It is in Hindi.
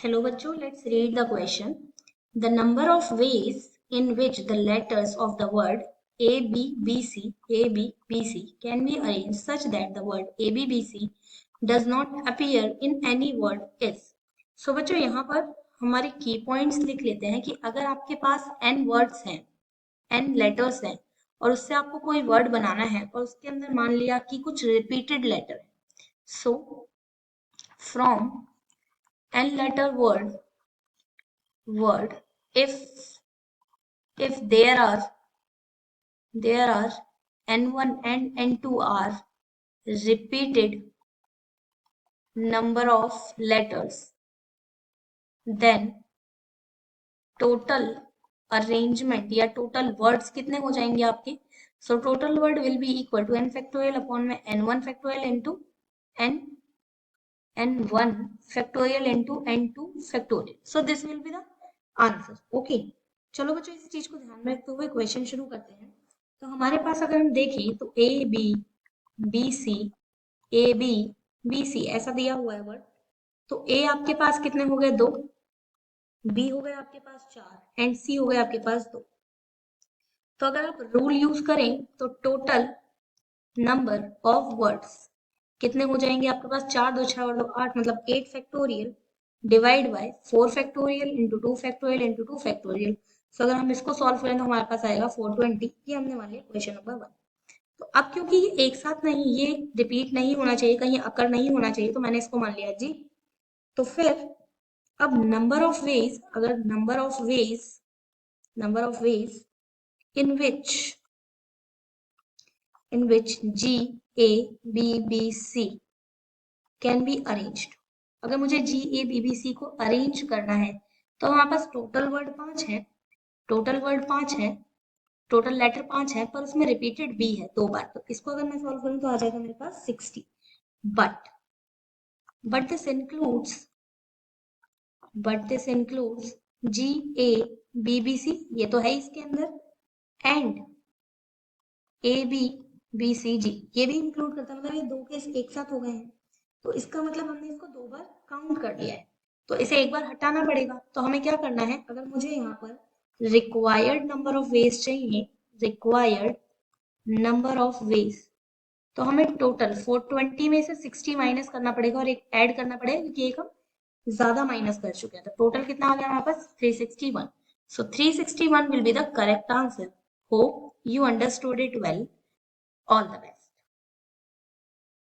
Hello bachcho, let's read the question. The number of ways in which the letters of the word ABBC can be arranged such that the word ABBC does not appear in any word is. So बच्चों यहाँ पर हमारे की पॉइंट्स लिख लेते हैं कि अगर आपके पास n वर्ड्स हैं, n लेटर्स हैं और उससे आपको कोई वर्ड बनाना है और उसके अंदर मान लिया कि कुछ रिपीटेड लेटर है. So from n letter word if there are n1 and n2 are repeated number of letters, then total arrangement या total words कितने हो जाएंगे आपके. So total word will be equal to n factorial upon में n1 factorial into n1 factorial into n2 factorial. So this will be the answer. Okay, चलो बच्चों इस चीज को ध्यान में रखते हुए क्वेश्चन शुरू करते हैं. तो हमारे पास अगर हम देखें तो ए बी बी सी ऐसा दिया हुआ है वर्ड. तो ए आपके पास कितने हो गए, 2. बी हो गए आपके पास 4 एंड सी हो गए आपके पास 2. तो अगर आप रूल यूज करें तो टोटल नंबर ऑफ वर्ड्स कितने हो जाएंगे आपके पास, 4 2 6 और 2 8 मतलब 8 factorial divide by 4 factorial into 2 factorial into 2 factorial. So अगर हम इसको सॉल्व करें तो हमारे पास आएगा 420. ये हमने मान लिया क्वेश्चन नंबर 1. तो अब क्योंकि ये एक साथ नहीं, ये रिपीट नहीं होना चाहिए, कहीं अकर नहीं होना चाहिए, तो मैंने इसको मान लिया जी. तो फिर अब नंबर ऑफ वेज, अगर number of ways in which G A B B C can be arranged. अगर मुझे G A B B C को अरेंज करना है तो हमारे पास टोटल वर्ड 5 है, टोटल लेटर 5 है, पर उसमें रिपीटेड B है 2 बार. तो इसको अगर मैं सॉल्व करूं तो आ जाएगा मेरे पास 60. But this includes G A B B C, ये तो है इसके अंदर, and A B B C G ये भी इंक्लूड करता है. मतलब ये दो केस एक साथ हो गए हैं, तो इसका मतलब हमने इसको 2 बार काउंट कर लिया है. तो इसे एक बार हटाना पड़ेगा. तो हमें क्या करना है, अगर मुझे यहाँ पर रिक्वायर्ड नंबर ऑफ वेज चाहिए, तो हमें टोटल 420 में से 60 माइनस करना पड़ेगा और एक ऐड करना पड़ेगा क्योंकि एक हम ज्यादा माइनस कर चुके हैं. तो टोटल कितना आ गया हमारे पास, 361. So 361 will be the correct answer. Hope you understood it well. All the best.